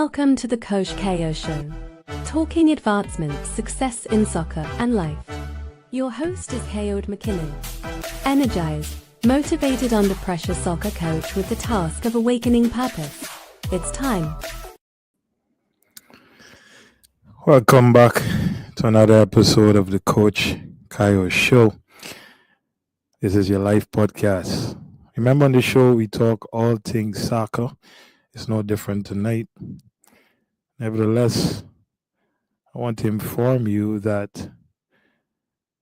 Welcome to the Coach Kayode Show, talking advancement, success in soccer and life. Your host is Kayode Mckinnon, energized, motivated under pressure soccer coach with the task of awakening purpose. It's time. Welcome back to another episode of the Coach Kayode Show. This is your life podcast. Remember, on the show we talk all things soccer. It's no different tonight. Nevertheless, I want to inform you that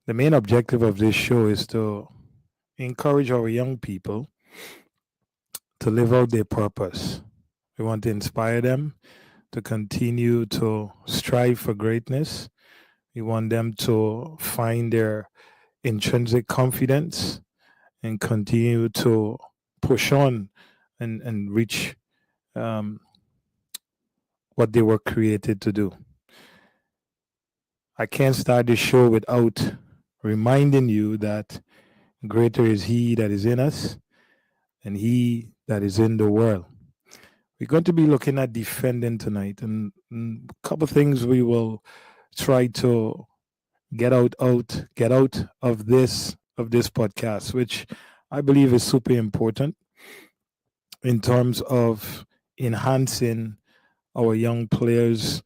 the main objective of this show is to encourage our young people to live out their purpose. We want to inspire them to continue to strive for greatness. We want them to find their intrinsic confidence and continue to push on and reach what they were created to do. I can't start this show without reminding you that greater is He that is in us and He that is in the world. We're going to be looking at defending tonight, and a couple of things we will try to get out of this podcast, which I believe is super important in terms of enhancing our young players'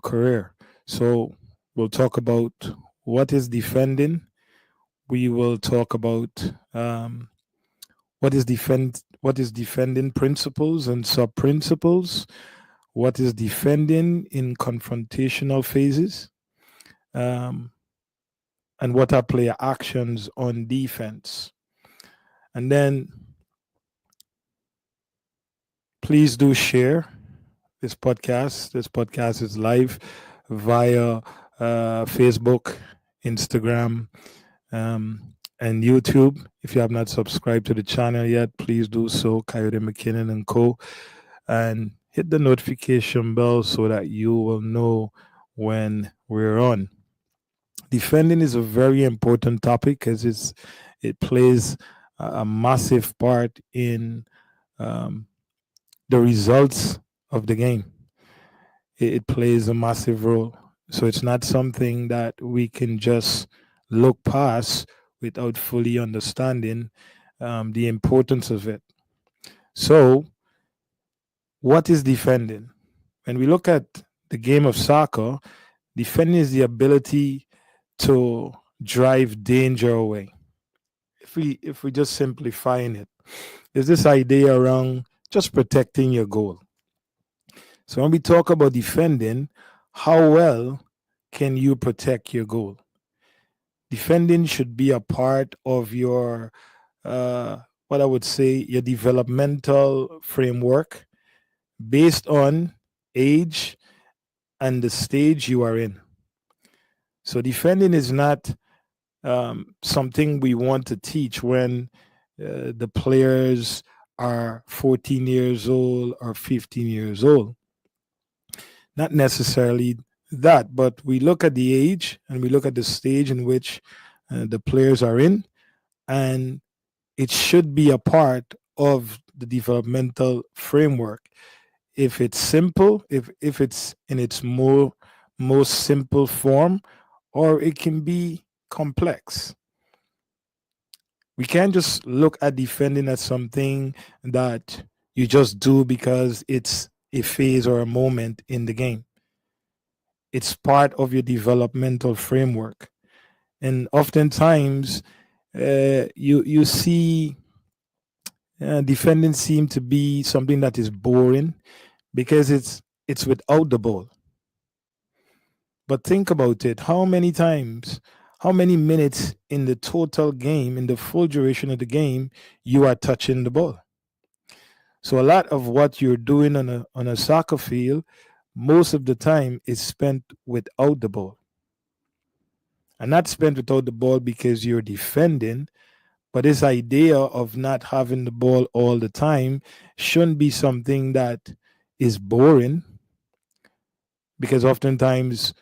career. So we'll talk about what is defending. We will talk about what is defending principles and sub-principles, what is defending in confrontational phases, and what are player actions on defense. And then please do share this podcast. This podcast is live via Facebook, Instagram, and YouTube. If you have not subscribed to the channel yet, please do so, Kayode Mckinnon and Co. And hit the notification bell so that you will know when we're on. Defending is a very important topic because it plays a massive part in the results of the game. It plays a massive role. So it's not something that we can just look past without fully understanding the importance of it. So what is defending? When we look at the game of soccer, defending is the ability to drive danger away. If we just simplifying it, there's this idea around just protecting your goal. So when we talk about defending, how well can you protect your goal? Defending should be a part of your, what I would say, your developmental framework based on age and the stage you are in. So defending is not something we want to teach when the players are 14 years old or 15 years old. Not necessarily that, but we look at the age and we look at the stage in which the players are in, and it should be a part of the developmental framework. If it's simple, if it's in its most simple form, or it can be complex. We can't just look at defending as something that you just do because it's a phase or a moment in the game. It's part of your developmental framework. And oftentimes, you see defending seem to be something that is boring because it's without the ball. But think about it. How many minutes in the total game, in the full duration of the game, you are touching the ball? So a lot of what you're doing on a soccer field, most of the time is spent without the ball. And not spent without the ball because you're defending, but this idea of not having the ball all the time shouldn't be something that is boring, because oftentimes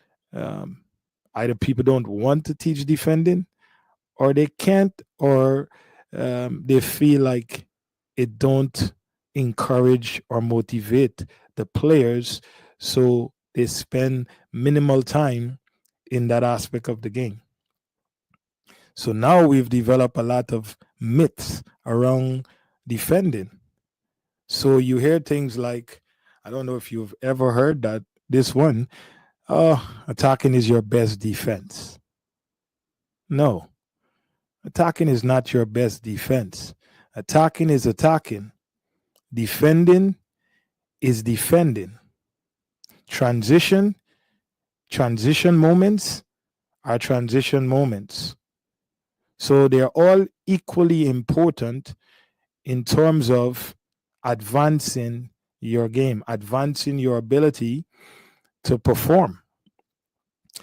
either people don't want to teach defending, or they can't, or they feel like it don't encourage or motivate the players so they spend minimal time in that aspect of the game. So now we've developed a lot of myths around defending. So you hear things like, I don't know if you've ever heard that, this one, oh, attacking is your best defense. No, attacking is not your best defense. Attacking is attacking. Defending is defending. Transition, transition moments are transition moments. So they're all equally important in terms of advancing your game, advancing your ability to perform.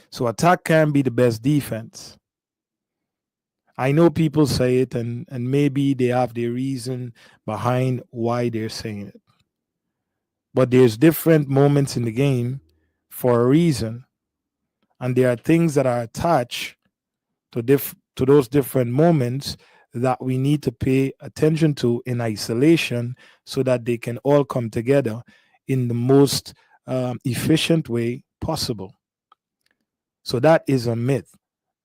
So attack can be the best defense. I know people say it, and maybe they have their reason behind why they're saying it. But there's different moments in the game for a reason, and there are things that are attached to those different moments that we need to pay attention to in isolation so that they can all come together in the most efficient way possible. So that is a myth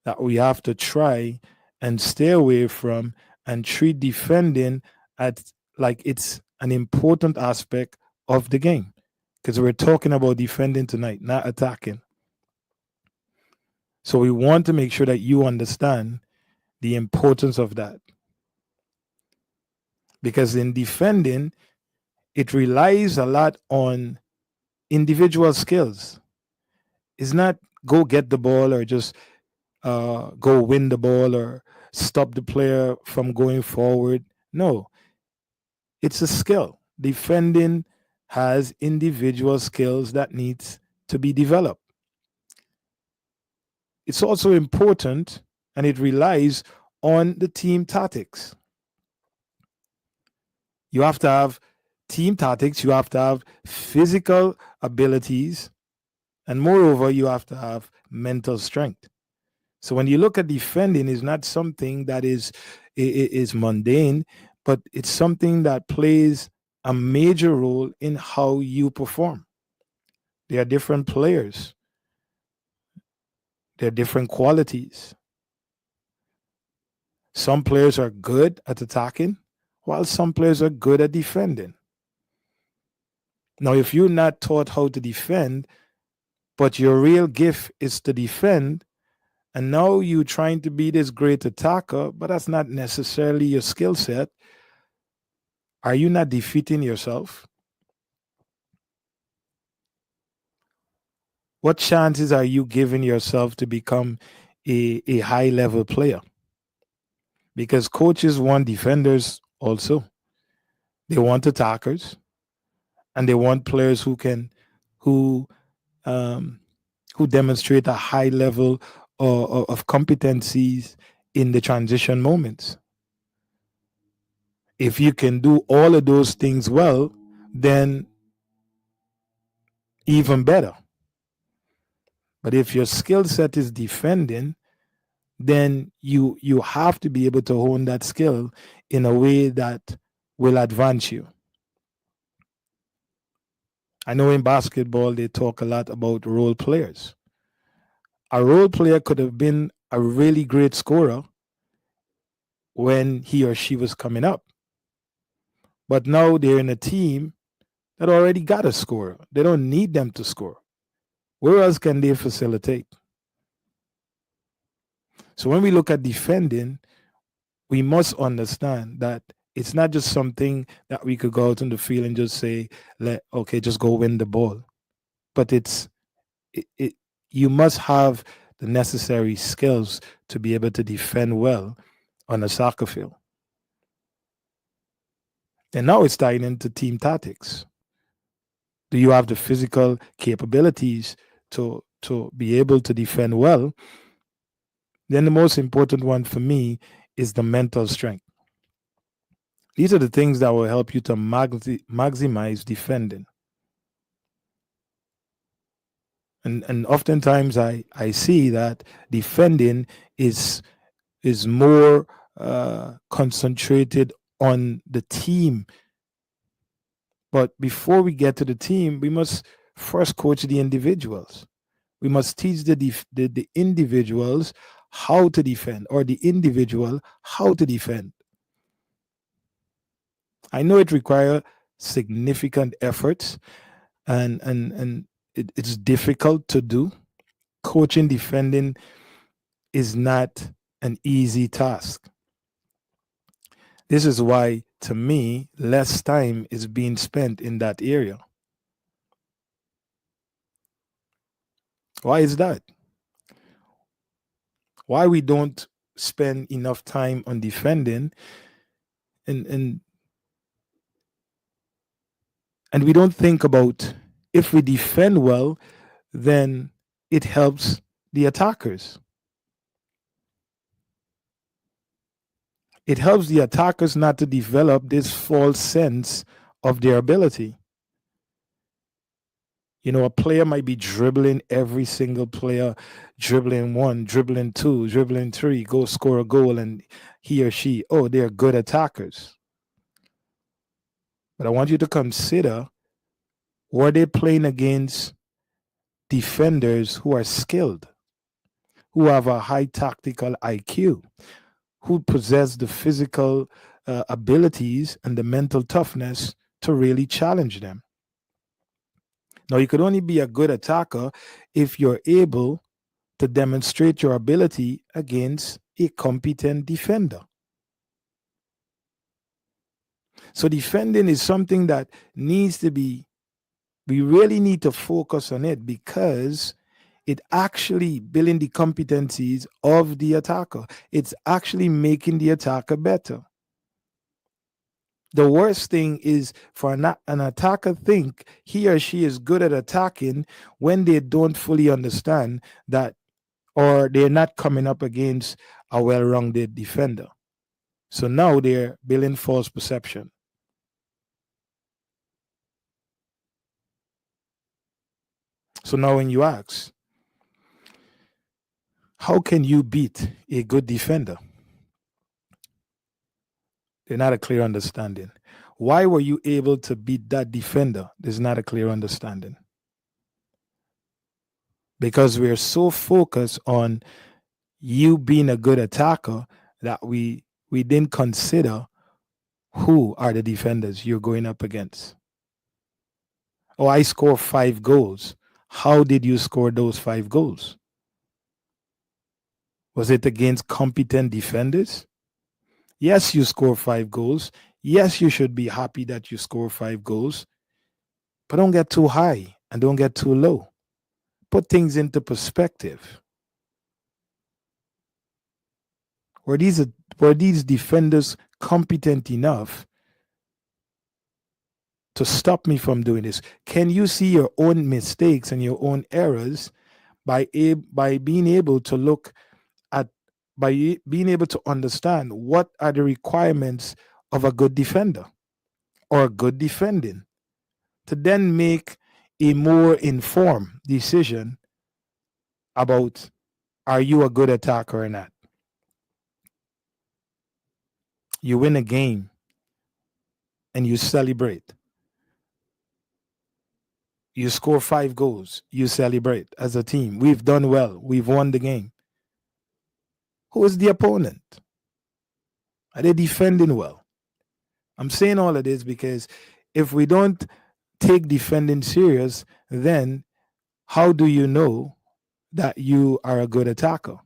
that we have to try and stay away from and treat defending at like it's an important aspect of the game, because we're talking about defending tonight, not attacking. So we want to make sure that you understand the importance of that, because in defending it relies a lot on individual skills. It's not go get the ball or just go win the ball or stop the player from going forward. No, it's a skill. Defending has individual skills that needs to be developed. It's also important, and it relies on the team tactics. You have to have team tactics, you have to have physical abilities, and moreover, you have to have mental strength. So when you look at defending, it's not something that is mundane, but it's something that plays a major role in how you perform. There are different players. There are different qualities. Some players are good at attacking, while some players are good at defending. Now, if you're not taught how to defend, but your real gift is to defend, and now you're trying to be this great attacker, but that's not necessarily your skill set, are you not defeating yourself? What chances are you giving yourself to become a high level player? Because coaches want defenders also. They want attackers, and they want players who um, who demonstrate a high level of competencies in the transition moments. If you can do all of those things well, then even better. But if your skill set is defending, then you have to be able to hone that skill in a way that will advance you. I know in basketball they talk a lot about role players. A role player could have been a really great scorer when he or she was coming up, but now they're in a team that already got a scorer. They don't need them to score. Where else can they facilitate? So when we look at defending, we must understand that it's not just something that we could go out in the field and just say, okay, just go win the ball. But you must have the necessary skills to be able to defend well on a soccer field. And now it's tied into team tactics. Do you have the physical capabilities to be able to defend well? Then the most important one for me is the mental strength. These are the things that will help you to maximize defending. And oftentimes I see that defending is more concentrated on the team, But before we get to the team, we must first coach the individuals. We must teach the individuals how to defend, or the individual how to defend. I know it requires significant efforts, and it's difficult to do. Coaching defending is not an easy task. This is why, to me, less time is being spent in that area. Why is that? Why we don't spend enough time on defending, and we don't think about, if we defend well, then it helps the attackers. It helps the attackers not to develop this false sense of their ability. You know, a player might be dribbling, every single player, dribbling one, dribbling two, dribbling three, go score a goal, and he or she, oh, they're good attackers. But I want you to consider, were they playing against defenders who are skilled, who have a high tactical IQ, who possess the physical abilities and the mental toughness to really challenge them? Now, you could only be a good attacker if you're able to demonstrate your ability against a competent defender. So defending is something that needs to be, we really need to focus on it, because it actually building the competencies of the attacker. It's actually making the attacker better. The worst thing is for an attacker think he or she is good at attacking when they don't fully understand that, or they're not coming up against a well-rounded defender. So now they're building false perception. So now when you ask, how can you beat a good defender? There's not a clear understanding. Why were you able to beat that defender? There's not a clear understanding. Because we're so focused on you being a good attacker that we didn't consider who are the defenders you're going up against. Oh, I scored 5 goals. How did you score those 5 goals? Was it against competent defenders? Yes, you score 5 goals. Yes, you should be happy that you score 5 goals. But don't get too high and don't get too low. Put things into perspective. Were these defenders competent enough to stop me from doing this? Can you see your own mistakes and your own errors by being able to look at, by being able to understand what are the requirements of a good defender or a good defending, to then make a more informed decision about, are you a good attacker or not? You win a game and you celebrate. You score 5 goals, you celebrate as a team. We've done well. We've won the game. Who is the opponent? Are they defending well? I'm saying all of this because if we don't take defending serious, then how do you know that you are a good attacker?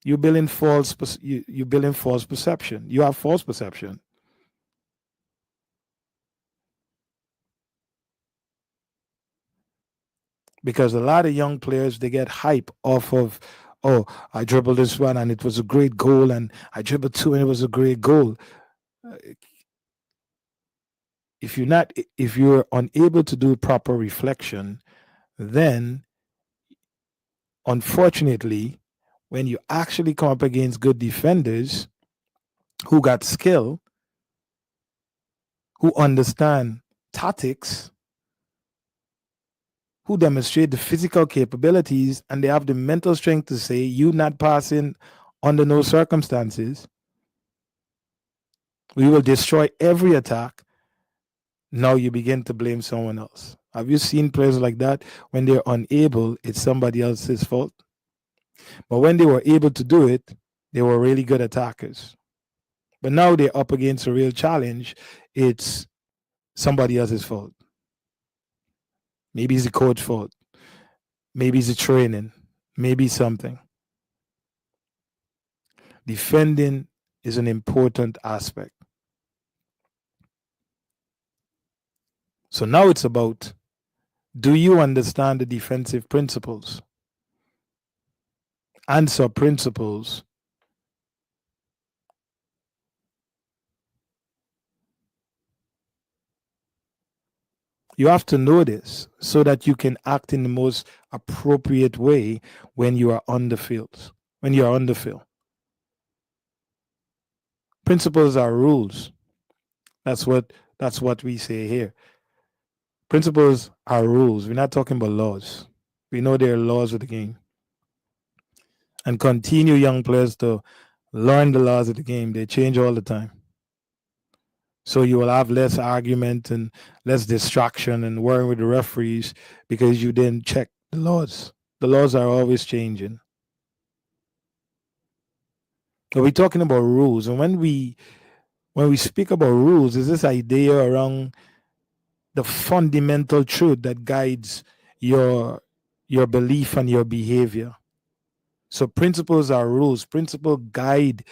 You're building false perception. You have false perception. Because a lot of young players, they get hype off of, oh, I dribbled this one and it was a great goal, and I dribbled 2 and it was a great goal. If you're unable to do proper reflection, then unfortunately, when you actually come up against good defenders who got skill, who understand tactics, who demonstrate the physical capabilities, and they have the mental strength to say, you not passing under no circumstances, we will destroy every attack, Now you begin to blame someone else. Have you seen players like that? When they're unable, it's somebody else's fault. But when they were able to do it, they were really good attackers. But now they're up against a real challenge. It's somebody else's fault. Maybe it's the coach fault. Maybe it's the training. Maybe something. Defending is an important aspect. So now it's about, do you understand the defensive principles? Answer principles. You have to know this so that you can act in the most appropriate way when you are on the field. When you are on the field. Principles are rules. That's what we say here. Principles are rules. We're not talking about laws. We know there are laws of the game. And continue young players to learn the laws of the game. They change all the time. So you will have less argument and less distraction and worrying with the referees because you didn't check the laws. The laws are always changing. So we're talking about rules. And when we speak about rules, is this idea around the fundamental truth that guides your belief and your behavior. So principles are rules. Principles guide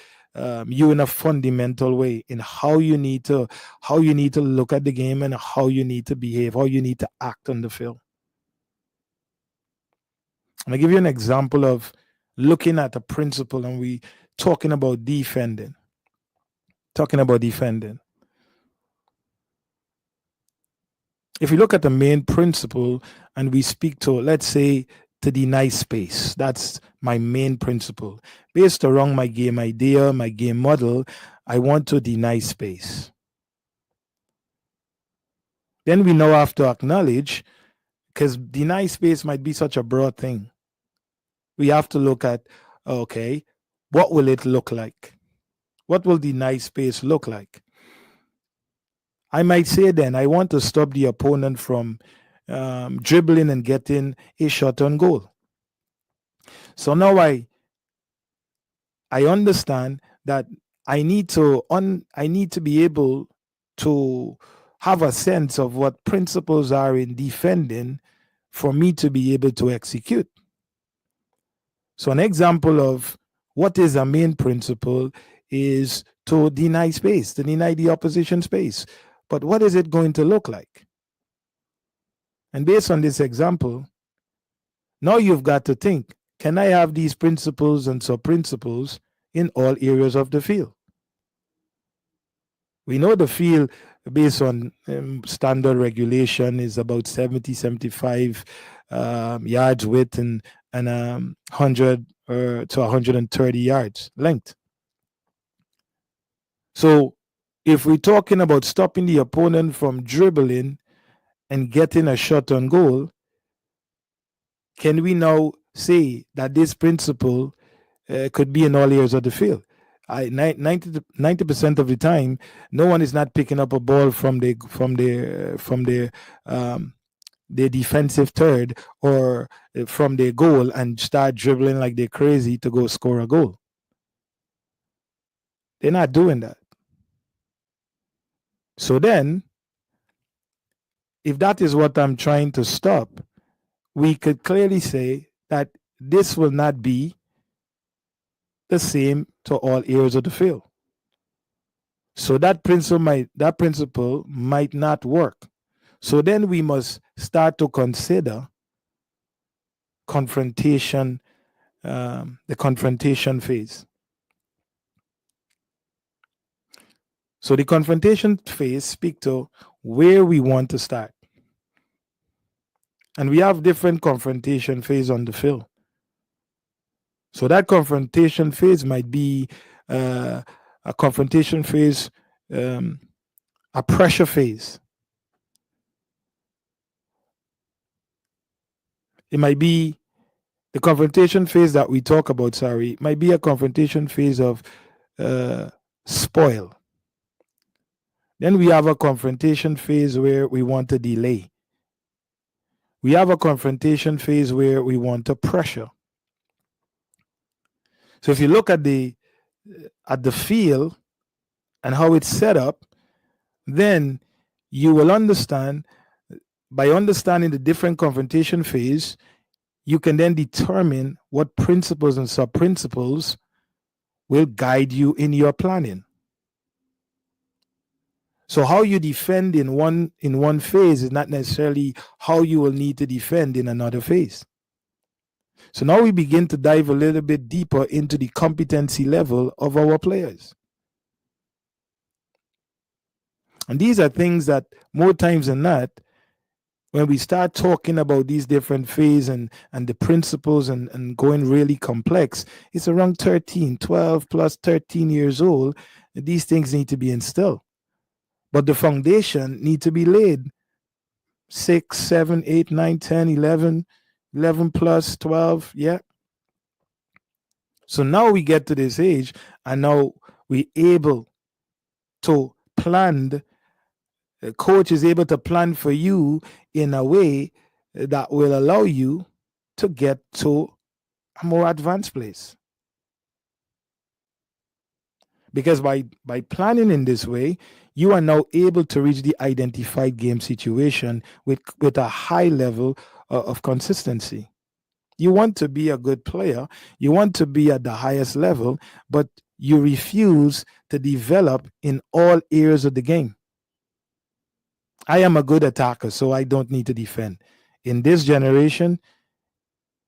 you in a fundamental way in how you need to look at the game and how you need to behave, how you need to act on the field. I'm gonna give you an example of looking at a principle, and we talking about defending. If you look at the main principle and we speak to, let's say, to deny space, that's my main principle. Based around my game idea, my game model, I want to deny space. Then we now have to acknowledge, because deny space might be such a broad thing. We have to look at, okay, what will it look like? What will deny space look like? I might say then I want to stop the opponent from dribbling and getting a shot on goal. So now I understand that I need to be able to have a sense of what principles are in defending for me to be able to execute. So an example of what is a main principle is to deny space, to deny the opposition space. But what is it going to look like? And based on this example, now you've got to think, can I have these principles and sub-principles in all areas of the field? We know the field, based on standard regulation, is about 70, 75 yards width and 100 to 130 yards length. So if we're talking about stopping the opponent from dribbling and getting a shot on goal, can we now say that this principle could be in all areas of the field? 90% of the time, no one is not picking up a ball from their defensive third or from their goal and start dribbling like they're crazy to go score a goal. They're not doing that. So then, if that is what I'm trying to stop, we could clearly say that this will not be the same to all areas of the field. So that principle might not work. So then we must start to consider confrontation, the confrontation phase. So the confrontation phase speaks to where we want to start. And we have different confrontation phase on the field. So that confrontation phase might be a confrontation phase, a pressure phase. It might be the confrontation phase that we talk about, might be a confrontation phase of spoil. Then we have a confrontation phase where we want to delay. We have a confrontation phase where we want to pressure. So if you look at the field and how it's set up, then you will understand. By understanding the different confrontation phase, you can then determine what principles and sub principles will guide you in your planning. So how you defend in one phase is not necessarily how you will need to defend in another phase. So now we begin to dive a little bit deeper into the competency level of our players. And these are things that more times than not, when we start talking about these different phases and the principles and going really complex, it's around 13, 12 plus 13 years old. These things need to be instilled. But the foundation need to be laid 6, 7, 8, 9, 10, 11, 11 plus 12. Yeah. So now we get to this age and now we're able to plan. The coach is able to plan for you in a way that will allow you to get to a more advanced place. Because by planning in this way, you are now able to reach the identified game situation with a high level of consistency. You want to be a good player, you want to be at the highest level, but you refuse to develop in all areas of the game. I am a good attacker, so I don't need to defend. In this generation,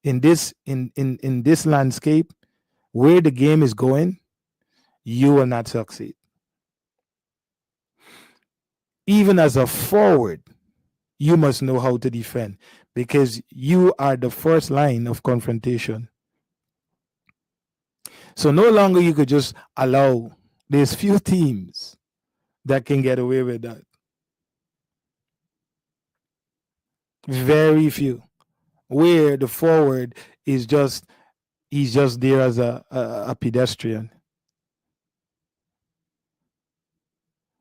in this landscape, where the game is going, you will not succeed. Even as a forward, you must know how to defend because you are the first line of confrontation. So no longer you could just allow, there's few teams that can get away with that. Very few. Where the forward is just, he's just there as a pedestrian.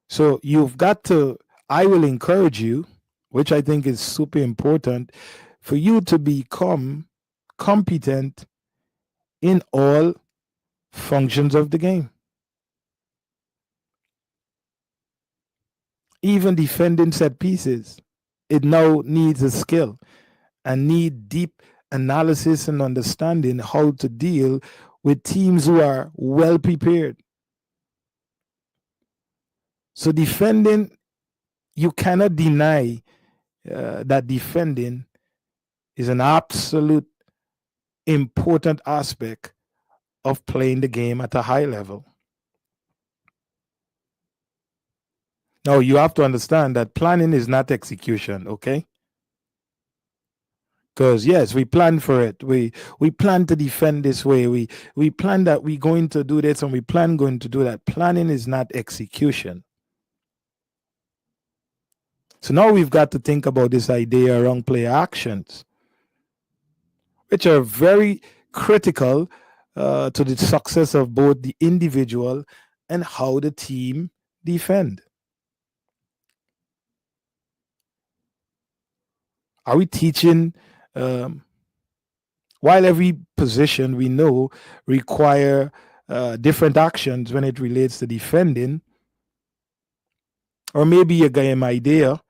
So you've got to, I will encourage you, which I think is super important, for you to become competent in all functions of the game. Even defending set pieces, it now needs a skill and need deep analysis and understanding how to deal with teams who are well prepared. So defending, you cannot deny that defending is an absolute important aspect of playing the game at a high level. Now, you have to understand that planning is not execution, okay? Because yes, we plan for it. We plan to defend this way. We plan that we're going to do this and we plan going to do that. Planning is not execution. So now we've got to think about this idea around player actions, which are very critical to the success of both the individual and how the team defend. Are we teaching? While every position we know require different actions when it relates to defending, or maybe a game idea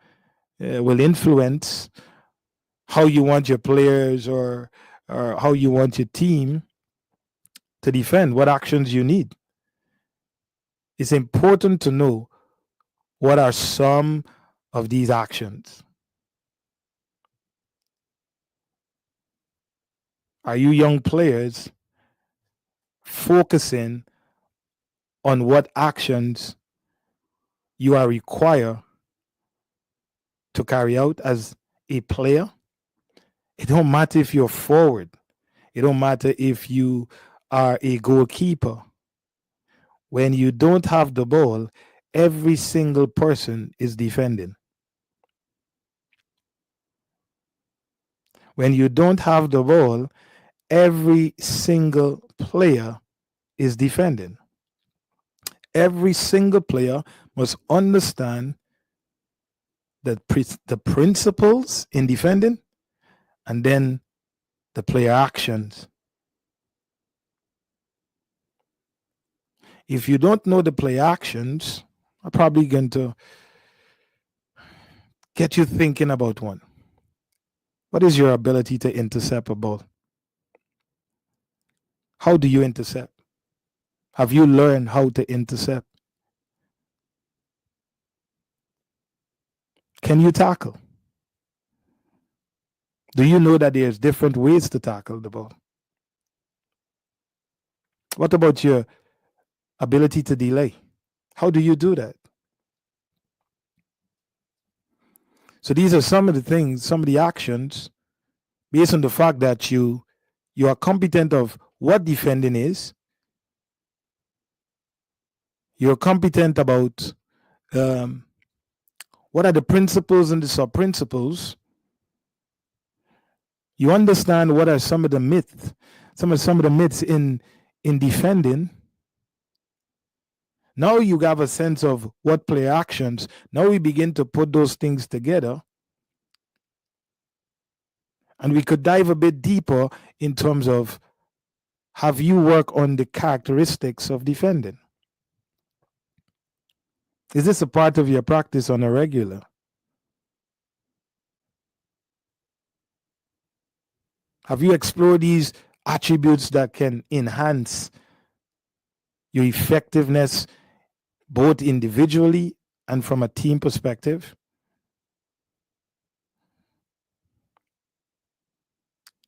will influence how you want your players or how you want your team to defend, what actions you need. It's important to know what are some of these actions. Are you young players focusing on what actions you are required to carry out as a player? It don't matter if you're forward. It don't matter if you are a goalkeeper. When you don't have the ball, every single person is defending. When you don't have the ball, every single player is defending. every single player must understand the principles in defending, and then the player actions. If you don't know the player actions, I'm probably going to get you thinking about one. What is your ability to intercept a ball? How do you intercept? Have you learned how to intercept? Can you tackle? Do you know that there's different ways to tackle the ball? What about your ability to delay? How do you do that? So these are some of the things, some of the actions, based on the fact that you are competent of what defending is. You're competent about what are the principles and the sub principles. You understand what are some of the myths, some of the myths in defending. Now you have a sense of what player actions. Now we begin to put those things together, and we could dive a bit deeper in terms of, have you worked on the characteristics of defending? Is this a part of your practice on a regular? Have you explored these attributes that can enhance your effectiveness both individually and from a team perspective?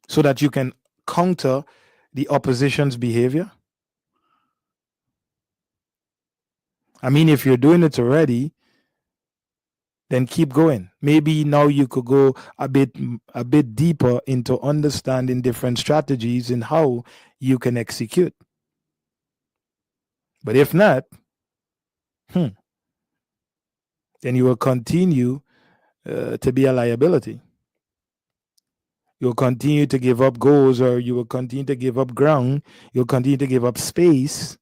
So that you can counter the opposition's behavior? I mean, if you're doing it already, then keep going. Maybe now you could go a bit deeper into understanding different strategies and how you can execute. But if not, then you will continue to be a liability. You'll continue to give up goals, or you will continue to give up ground. You'll continue to give up space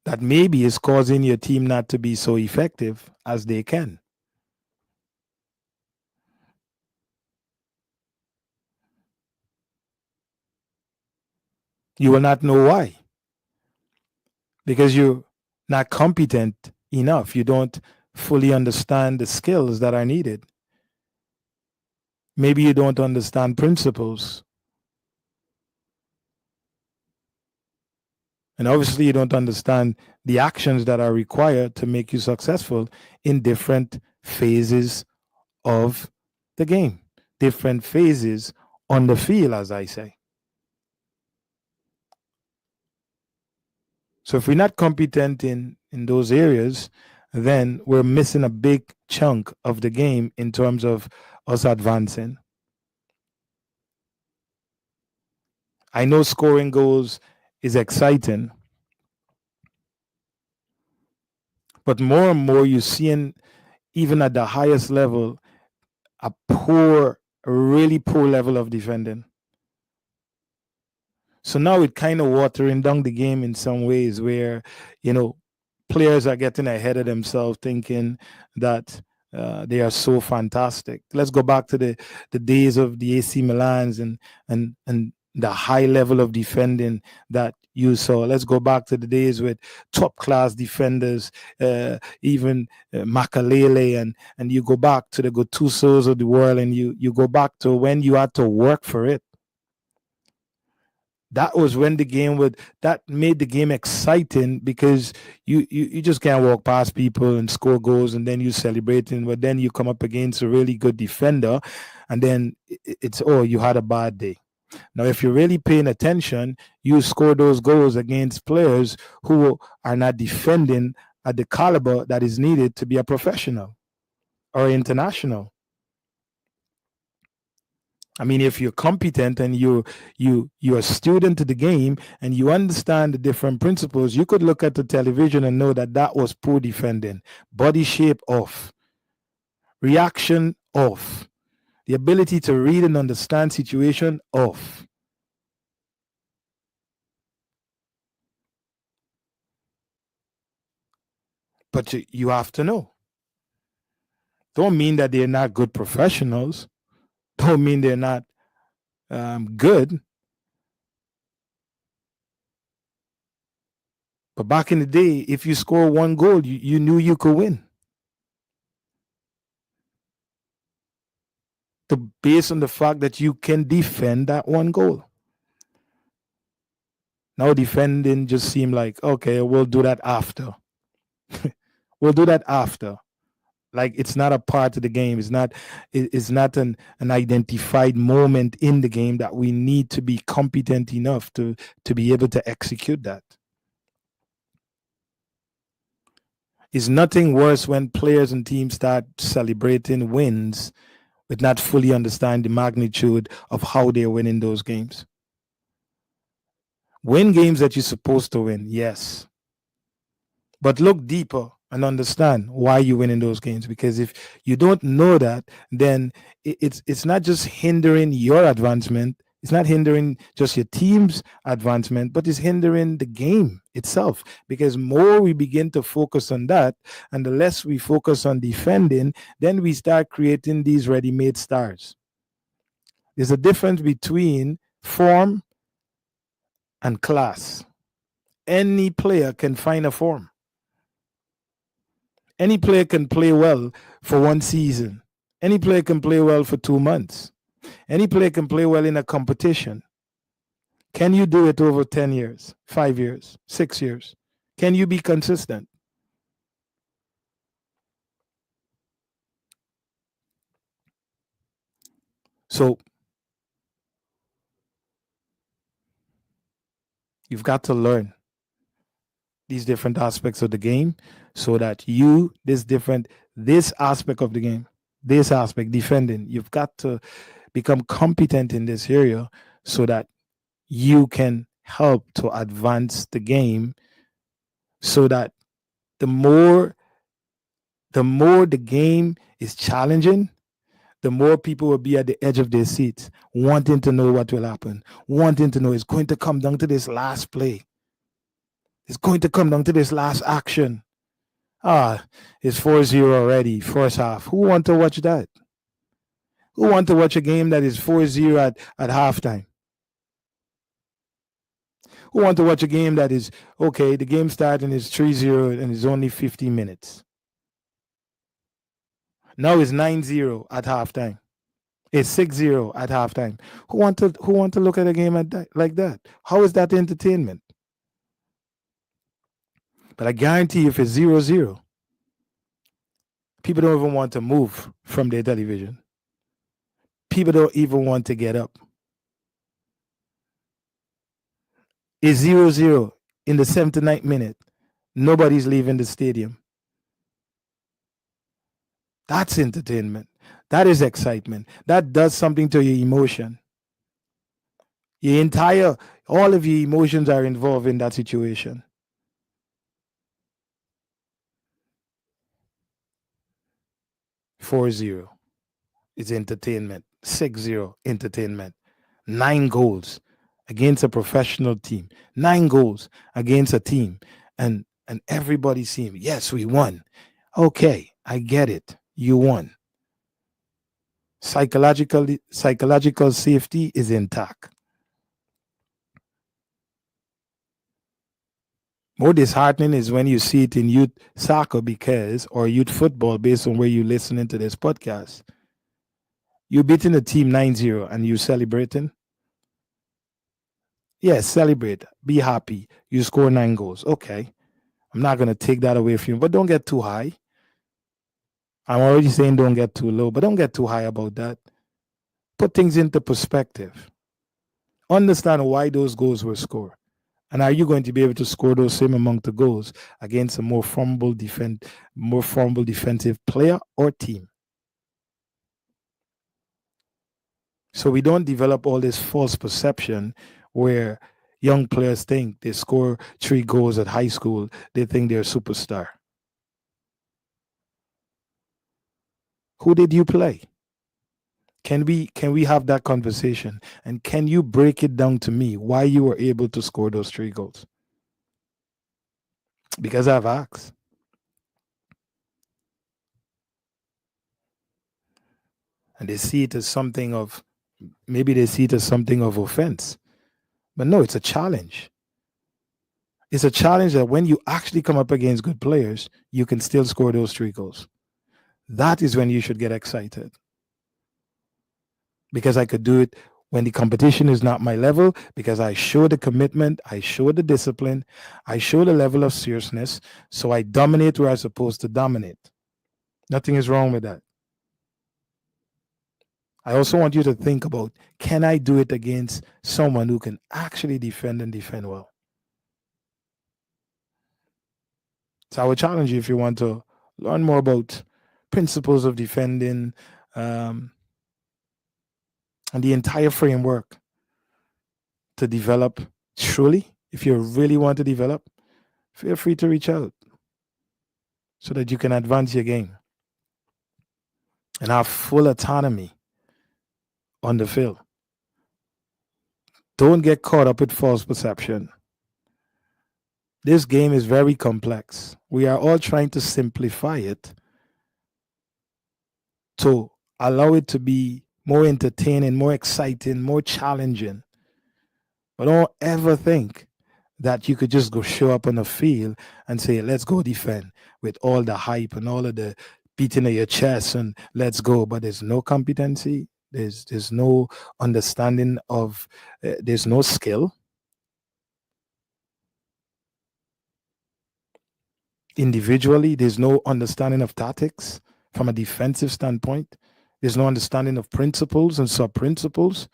that maybe is causing your team not to be so effective as they can. You will not know why. Because you're not competent enough. You don't fully understand the skills that are needed. Maybe you don't understand principles. And obviously, you don't understand the actions that are required to make you successful in different phases of the game, different phases on the field, as I say. So if we're not competent in those areas, then we're missing a big chunk of the game in terms of us advancing. I know scoring goals is exciting, but more and more you're seeing, even at the highest level, a really poor level of defending. So now it's kind of watering down the game in some ways, where, players are getting ahead of themselves, thinking that they are so fantastic. Let's go back to the days of the AC Milans and the high level of defending that you saw. Let's go back to the days with top class defenders, even Makalele, and you go back to the Gattusos of the world, and you go back to when you had to work for it. That was when that made the game exciting, because you just can't walk past people and score goals and then you celebrating, but then you come up against a really good defender, and then it's, you had a bad day. Now, if you're really paying attention, you score those goals against players who are not defending at the caliber that is needed to be a professional or international. I mean, if you're competent and you're a student to the game and you understand the different principles, you could look at the television and know that was poor defending. Body shape off. Reaction off. The ability to read and understand situation off. But you have to know. Don't mean that they're not good professionals. Don't mean they're not good. But back in the day, if you score one goal, you knew you could win. Based on the fact that you can defend that one goal. Now defending just seemed like, okay, we'll do that after. We'll do that after. Like it's not a part of the game. It's not an identified moment in the game that we need to be competent enough to be able to execute that. It's nothing worse when players and teams start celebrating wins but not fully understand the magnitude of how they're winning those games. Win games that you're supposed to win, yes. But look deeper and understand why you win in those games. Because if you don't know that, then it's not just hindering your advancement. It's not hindering just your team's advancement, but it's hindering the game itself. Because more we begin to focus on that, and the less we focus on defending, then we start creating these ready-made stars. There's a difference between form and class. Any player can find a form. Any player can play well for one season. Any player can play well for 2 months. Any player can play well in a competition. Can you do it over 10 years, 5 years, 6 years? Can you be consistent? So you've got to learn these different aspects of the game so that this aspect of the game, this aspect, defending, you've got to become competent in this area so that you can help to advance the game, so that the more the game is challenging, the more people will be at the edge of their seats, wanting to know what will happen, wanting to know it's going to come down to this last play. It's going to come down to this last action. It's 4-0 already, first half. Who want to watch that? Who want to watch a game that is 4-0 at halftime? Who want to watch a game that is, okay, the game starting is 3-0 and it's only 50 minutes. Now it's 9-0 at halftime. It's 6-0 at halftime. Who want to look at a game like that? How is that entertainment? But I guarantee you, if it's 0-0, people don't even want to move from their television. People don't even want to get up. It's 0-0 in the 79th minute. Nobody's leaving the stadium. That's entertainment. That is excitement. That does something to your emotion. All of your emotions are involved in that situation. "4-0 is entertainment. 6-0 entertainment. 9 goals against a professional team. 9 goals against a team. And everybody's seeing, yes, we won. Okay, I get it. You won. Psychological safety is intact. More disheartening is when you see it in youth soccer or youth football, based on where you're listening to this podcast. You're beating a team 9-0 and you're celebrating. Yes, celebrate. Be happy. You score 9 goals. Okay. I'm not going to take that away from you, but don't get too high. I'm already saying don't get too low, but don't get too high about that. Put things into perspective. Understand why those goals were scored. And are you going to be able to score those same amount of goals against a more formidable defensive player or team? So we don't develop all this false perception where young players think they score 3 goals at high school, they think they're a superstar. Who did you play? Can we have that conversation? And can you break it down to me why you were able to score those 3 goals? Because I've asked. and they see it as something of, maybe they see it as something of offense. But no, it's a challenge. It's a challenge that when you actually come up against good players, you can still score those 3 goals. That is when you should get excited. Because I could do it when the competition is not my level, because I show the commitment, I show the discipline, I show the level of seriousness, so I dominate where I'm supposed to dominate. Nothing is wrong with that. I also want you to think about, can I do it against someone who can actually defend and defend well? So I would challenge you, if you want to learn more about principles of defending, and the entire framework to develop truly, if you really want to develop, feel free to reach out so that you can advance your game and have full autonomy on the field. Don't get caught up with false perception. This game is very complex. We are all trying to simplify it to allow it to be more entertaining, more exciting, more challenging. But don't ever think that you could just go show up on the field and say, let's go defend, with all the hype and all of the beating of your chest and let's go. But there's no competency. There's no understanding of, there's no skill. Individually, there's no understanding of tactics from a defensive standpoint. There's no understanding of principles and sub-principles.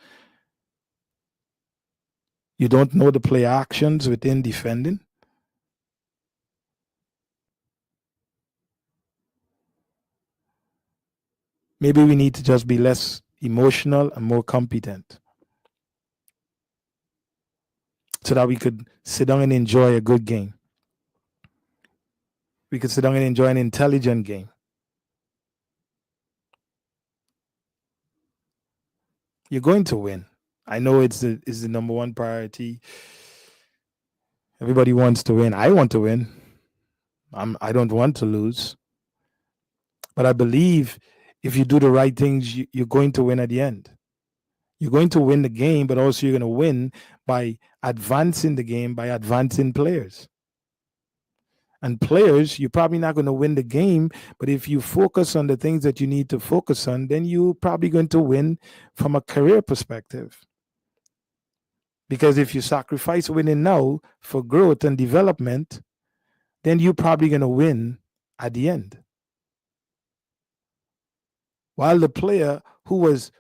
You don't know the play actions within defending. Maybe we need to just be less emotional and more competent so that we could sit down and enjoy a good game. We could sit down and enjoy an intelligent game. You're going to win. I know it's the number one priority. Everybody wants to win. I want to win. I don't want to lose. But I believe if you do the right things, you're going to win at the end. You're going to win the game, but also you're going to win by advancing the game, by advancing players. And players, you're probably not going to win the game, but if you focus on the things that you need to focus on, then you're probably going to win from a career perspective. Because if you sacrifice winning now for growth and development, then you're probably going to win at the end. While the player who was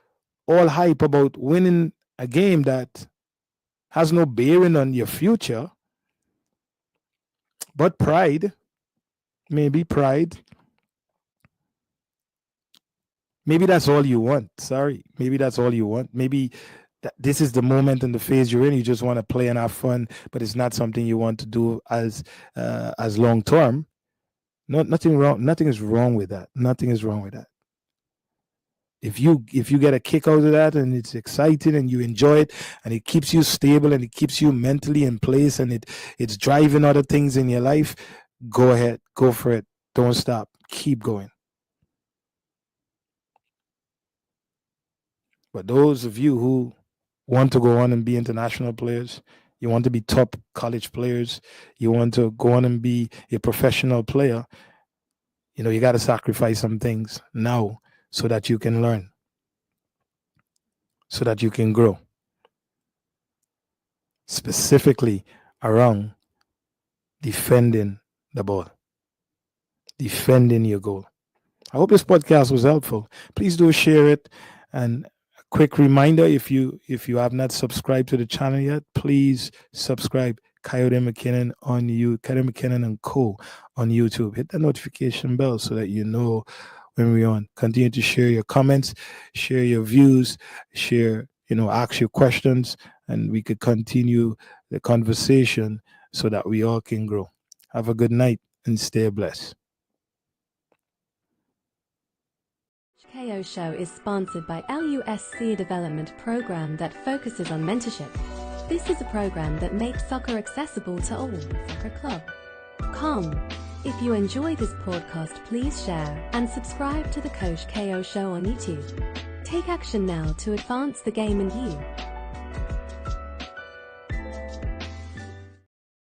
all hype about winning a game that has no bearing on your future, but pride, maybe that's all you want. Maybe that's all you want. Maybe this is the moment and the phase you're in. You just want to play and have fun, but it's not something you want to do as long term. Nothing wrong. Nothing is wrong with that. Nothing is wrong with that. If you get a kick out of that and it's exciting and you enjoy it and it keeps you stable and it keeps you mentally in place and it's driving other things in your life, go ahead, go for it. Don't stop. Keep going. But those of you who want to go on and be international players, you want to be top college players, you want to go on and be a professional player, you got to sacrifice some things now so that you can learn, so that you can grow. Specifically around defending the ball, defending your goal. I hope this podcast was helpful. Please do share it. And a quick reminder, if you have not subscribed to the channel yet, please subscribe. Kayode Mckinnon on Kayode Mckinnon and Co. on YouTube. Hit the notification bell so that you know when we're on. Continue to share your comments, share your views, ask your questions, and we could continue the conversation so that we all can grow. Have a good night and stay blessed. KO Show is sponsored by LUSC Development Program that focuses on mentorship. This is a program that makes soccer accessible to all. Soccer.com. If you enjoy this podcast, please share and subscribe to the Coach KO Show on YouTube. Take action now to advance the game and you.